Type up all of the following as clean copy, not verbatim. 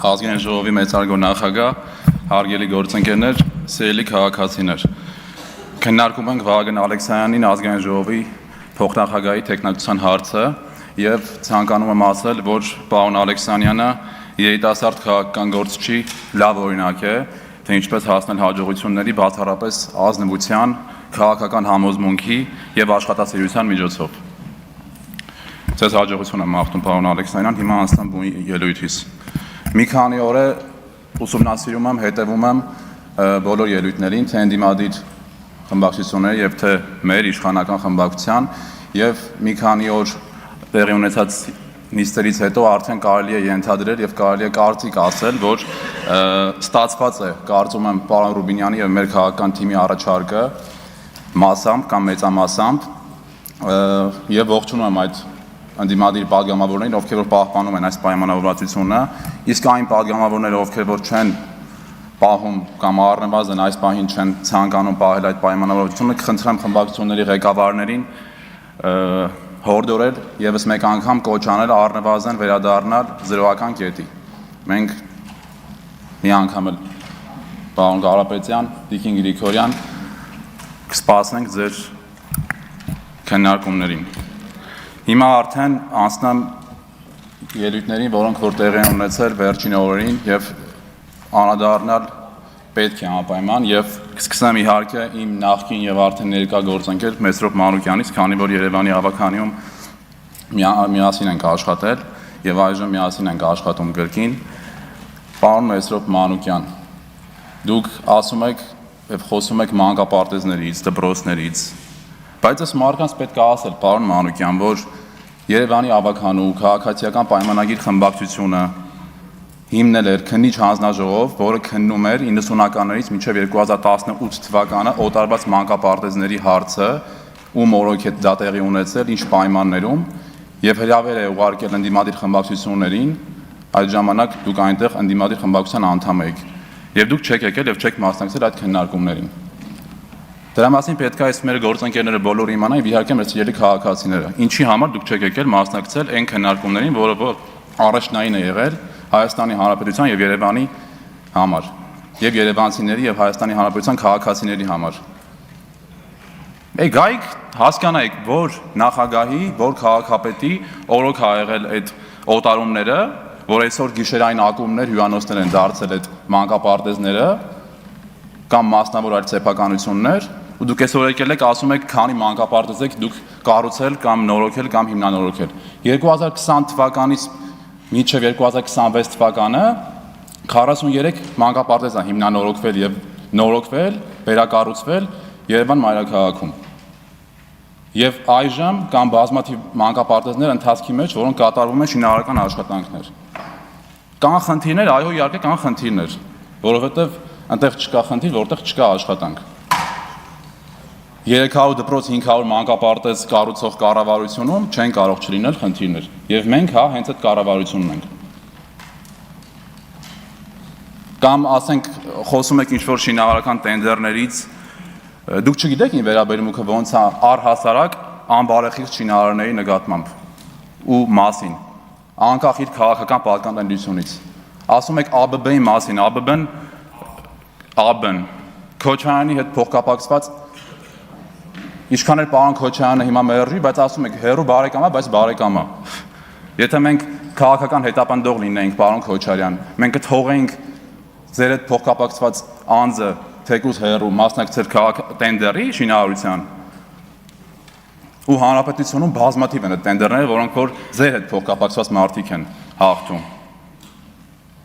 Ազգային ժողովի մեծարգո նախագահ, հարգելի գործընկերներ, սիրելի քաղաքացիներ։ Քննարկում ենք Վահագն Ալեքսանյանին ազգային ժողովի փոխնախագահի թեկնածության հարցը եւ ցանկանում եմ ասել, որ պարոն Ալեքսանյանը երիտասարդ քաղաքական գործչի լավ օրինակ է, թե ինչպես հասնել հաջողությունների բացառապես ազնվության, քաղաքական համոզմունքի եւ աշխատասիրության միջոցով։ Ձեզ հաջողություն եմ մաղթում, պարոն Ալեքսանյան, հիմա անցնեմ ելույթիս։ Մի քանի օր է ուսումնասիրում եմ, հետևում եմ բոլոր ելույթներին, թե ընդդիմադիր խմբակցությունների եւ թե մեր իշխանական խմբակցության եւ մի քանի օր տեղի ունեցած նիստերից հետո արդեն կարելի է ենթադրել եւ կարելի է կարծիք ասել, որ ստացված է, կարծում եմ, պարոն Ռուբինյանի եւ մեր քաղաքական թիմի առաջարկը մասամբ կամ մեծամասամբ եւ ողջունում եմ այդ ընդդիմադիր պատգամավորներին, ովքեր որ պահպանում են այս պայմանավորվածությունը, իսկ այն պատգամավորները, ովքեր որ չեն պահում կամ առնվազն այս պահին չեն ցանկանում պահել այդ պայմանավորվածությունը, կխնդրեմ խմբակցությունների ղեկավարներին հորդորել եւս մեկ անգամ կոչ անել առնվազն վերադառնալ զրոական կետի։ Մենք մի անգամ էլ պարոն Կարապետյան, Տիկին Գրիգորյան կսպասենք ձեր քննարկումներին։ Հիմա արդեն անցնեմ ելույթներին, որոնք որ տեղի են ունեցել վերջին օրերին եւ անդրադառնալ պետք է անպայման եւ կսկսեմ իհարկե իմ նախկին եւ արդեն ներկա գործընկեր Մեսրոպ Մանուկյանից, քանի որ Երևանի ավականիում միասին ենք աշխատել եւ այժմ միասին ենք աշխատում գրքին։ Պարոն Մեսրոպ Մանուկյան, դուք ասում եք եւ խոսում եք մանկապարտեզներից, դպրոցներից, բայց այս մարդկանց պետք է ասել, պարոն Մանուկյան, որ Երևանի ավականու քաղաքացիական պայմանագիր խմբակցությունը հիմնել էր քննիչ հանձնաժողով, որը քննում էր 90-ականներից մինչև 2018 թվականը օտարված մանկապարտեզների հարցը, ում օրոք է դա տեղի ունեցել, ինչ պայմաններում, եւ հրավեր է ուղարկել ընդդիմադիր խմբակցություններին, այդ ժամանակ դուք այնտեղ ընդդիմադիր խմբակցության անդամ եք, եւ դուք չեք եկել եւ չեք մասնակցել այդ քննարկումներին։ Դրա մասին պետք է այս մեր գործընկերները բոլորը իմանան, իհարկե մեր սիրելի քաղաքացիները, ինչի համար դուք չեք եկել մասնակցել այն քննարկումներին, որը որ առաջնային է եղել Հայաստանի Հանրապետության եւ Երևանի համար, եւ երևանցիների եւ Հայաստանի Հանրապետության քաղաքացիների համար։ Գայք հասկանայք, որ նախագահի, որ քաղաքապետի օրոք ա եղել այդ օտարումները, որ այսօր գիշերային ակումբներ, հյուրանոցներ են դարձել այդ մանկապարտեզները կամ մասնավոր այլ սեփականություններ, ու դուք այսօր եկել եք ասում եք, քանի մանկապարտեզ եք դուք կառուցել կամ նորոգել կամ հիմնանորոգել։ 2020 թվականից մինչև 2026 թվականը 43 մանկապարտեզ է հիմնանորոգվել եւ նորոգվել, վերակառուցվել Երևան մայրաքաղաքում։ Եվ այժմ կան բազմաթիվ մանկապարտեզներ ընթացքի մեջ, որոնք կատարվում են շինարարական աշխատանքներ։ Կան խնդիրներ, այո, իհարկե կան խնդիրներ, որովհետեւ այնտեղ չկա խնդիր, որտեղ չկա աշխատանք։ 300 դպրոց 500 մանկապարտեզ կառուցող կառավարությունում չեն կարող չլինել խնդիրներ, եւ մենք հենց այդ կառավարությունն ենք։ Կամ ասենք խոսում եք ինչ-որ շինարարական տենդերներից, դուք չգիտեք ին վերաբերմունքը ոնց է առհասարակ անբարեխիղճ շինարարների նկատմամբ ու մասին, անկախ իր քաղաքական պատկանելությունից։ Ասում եք ԱԲԲ-ի մասին, ԱԲ-ն Քոչարյանի հետ փոխկապակցված, ինչքան էլ պարոն Քոչարյանը հիմա մերժի, բայց ասում եք հերո բարեկամ է, բայց բարեկամ է։ Եթե մենք քաղաքական հետապնդող լինեինք, պարոն Քոչարյան, մենք կթողեինք ձեր հետ փոխկապակցված անձը թեկուզ հերո մասնակցել տենդերի շինարարության, ու հանրապետությունում բազմաթիվ են այդ տենդերները, որոնք որ ձեր հետ փոխկապակցված մարդիկ են հաղթում։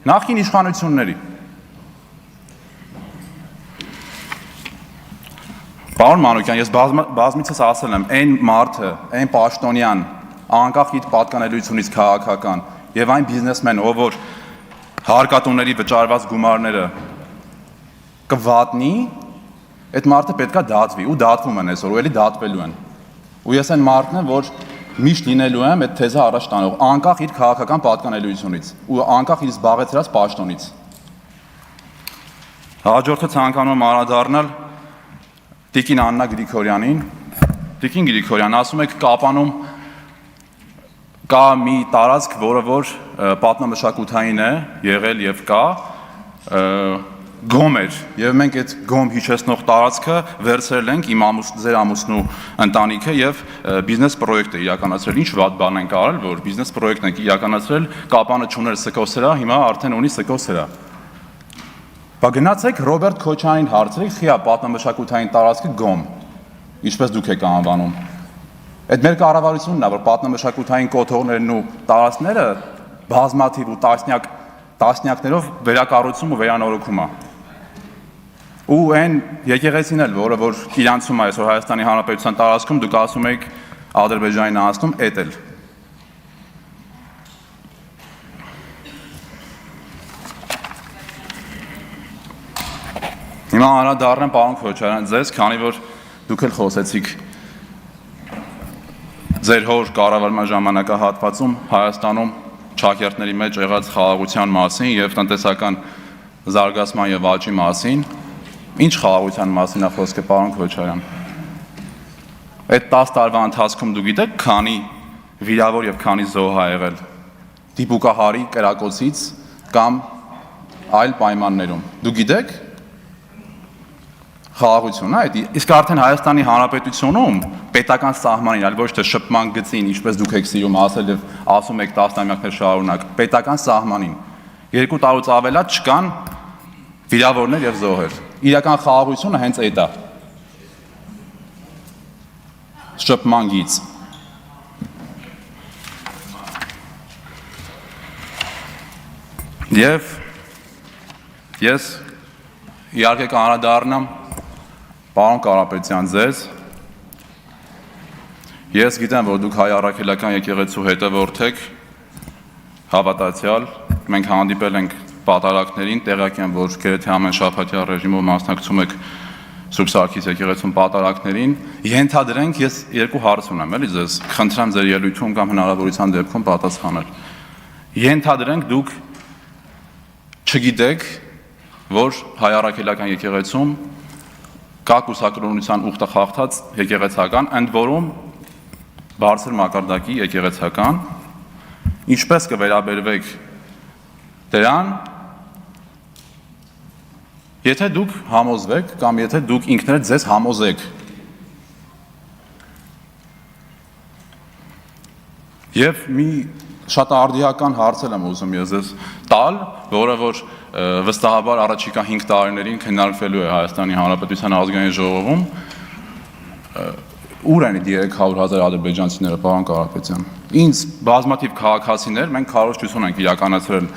Նախկին իշխանությունների Պարոն Մանուկյան, ես բազմիցս ասել եմ, այն մարդը, այն պաշտոնյան, անկախ իր պատկանելությունից քաղաքական եւ այն բիզնեսմեն, ով որ հարկատուների վճարված գումարները կվատնի, այդ մարդը պետքա դատվի ու դատվում են այսօր, ու էլի դատվելու են։ Ու ես այն մարդն եմ, որ միշտ լինելու եմ այդ թեզը առաջ տանող, անկախ իր քաղաքական պատկանելությունից ու անկախ իր զբաղեցրած պաշտոնից։ Հաջորդը ցանկանում եմ անդրադառնալ Տիկին Աննա Գրիգորյանին, Տիկին Գրիգորյան, ասում եք Կապանում կա մի տարածք, որը որ պատմամշակութային է եղել եւ կա գոմ էր եւ մենք այդ գոմ հիշեցնող տարածքը վերցրել ենք իմ ձեր ամուսնու ընտանիքը եւ բիզնես պրոյեկտ է իրականացրել։ Ինչ վատ բան ենք արել, որ բիզնես պրոյեկտ ենք իրականացրել, կապանը չուներ Սկոսերա, հիմա արդեն ունի Սկոսերա։ Բա գնացեք Ռոբերտ Քոչյանին հարցրեք, խիա պատմամշակութային տարածքը գոմ, ինչպես դուք եք անվանում։ Այդ մեր կառավարությունն է, որ պատմամշակութային կոթողներն ու տարածքները բազմաթիվ ու տասնյակներով վերակառուցում ու վերանորոգում է։ Ու այն եկեղեցին էլ, որը որ իրանցում է այսօր Հայաստանի Հանրապետության տարածքում, դուք ասում եք Ադրբեջանին անցնում, էդ էլ։ Հիմա անդրադառնեմ պարոն Քոչարյան ձեզ, քանի որ դուք էլ խոսեցիք ձեր հոր կառավարման ժամանակահատվածում Հայաստանում ճակերտների մեջ եղած խաղաղության մասին եւ տնտեսական զարգացման եւ աճի մասին։ Ինչ խաղաղության մասին է խոսքը, պարոն Քոչարյան։ Այդ 10 տարվա ընթացքում դուք գիտեք քանի վիրավոր եւ քանի զոհ ա եղել դիպուկահարի կրակոցից կամ այլ պայմաններում։ Դուք գիտեք խաղաղություն, այդ իսկ արդեն Հայաստանի Հանրապետությունում պետական սահմանին, այլ ոչ թե շփման գծին, ինչպես դուք եք սիրում ասել եւ ասում եք տասնամյակներ շարունակ, պետական սահմանին 2 տարուց ավելա չկան վիրավորներ եւ զոհեր։ Իրական խաղաղությունը հենց այդ է։ Շփման գիծ։ Եվ ես իհարկե կանրադառնամ պարոն Կարապետյան ձեզ, ես գիտեմ, որ դուք հայ առաքելական եկեղեցու հետևորդ եք, հավատացյալ, մենք հանդիպել ենք պատարակներին, տեղյակ եմ, որ գրեթե ամեն շաբաթյա ռեժիմով մասնակցում եք Սուրբ Սարգիս եկեղեցում պատարակներին, ենթադրենք ես 2 հարց ունեմ, էլի ձեզ, խնդրեմ ձեր ելույթում կամ հնարավորության դեպքում պատասխանել։ Ենթադրենք դուք չգիտեք, որ հայ առաքելական եկեղեցում կա կուսակրոնության ուխտը խախտած եկեղեցական, ընդ որում բարձր մակարդակի եկեղեցական, ինչպես կվերաբերվեք դրան, եթե դուք համոզվեք կամ եթե դուք ինքներդ ձեզ համոզեք։ Եվ մի շատ արդիական հարցել եմ ուզում ես ձեզ տալ, որը որ վստահաբար առաջիկա 5 տարիներին քննարկվելու է Հայաստանի Հանրապետության ազգային ժողովում, ուր են 300,000 ադրբեջանցիները, պարոն Կարապետյան։ Ինձ բազմաթիվ քաղաքացիներ, մենք քարոզչություն ենք իրականացրել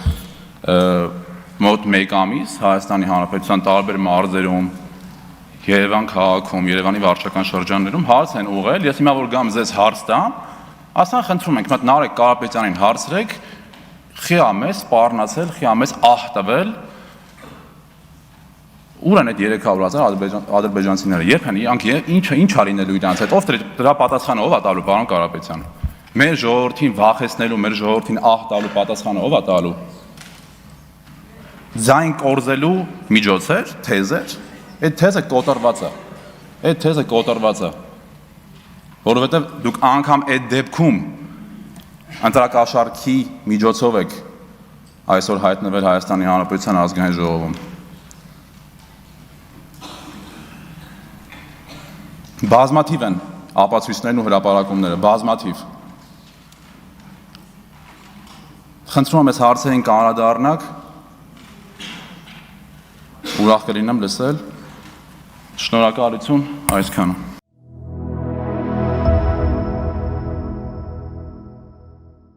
մոտ 1 ամիս Հայաստանի Հանրապետության տարբեր մարզերում, Երևան քաղաքում, Երևանի վարչական շրջաններում հարց են ուղղել, ես հիմա որ գամ ձեզ հարց տամ, ասան խնդրում ենք, մոտ Նարեկ Կարապետյանին հարցրեք, խիա մեզ սպառնացել, խիա մեզ ահ տվել, ուր են այդ 300,000 ադրբեջանցիները, երբ են, ինչ ա լինելու իրանց հետ, ով դրա պատասխանը ով ա տալու, պարոն Կարապետյան։ Մեր ժողովրդին վախեցնելու, մեր ժողովրդին ահ տալու պատասխանը ով ա տալու։ Ձայն կորզելու միջոցեր, թեզեր, այդ թեզը կոտրված է, այդ թեզը կոտրված է, որովհետև դուք անգամ այդ դեպքում ընտրակաշառքի միջոցով եք այսօր հայտնվել Հայաստանի Հանրապետության ազգային ժողովում։ Բազմաթիվ են ապացույցներն ու հրապարակումները, բազմաթիվ։ Խնդրում եմ այս հարցերին կանրադառնաք, ուրախ կլինեմ լսել, շնորհակալություն, այսքանը։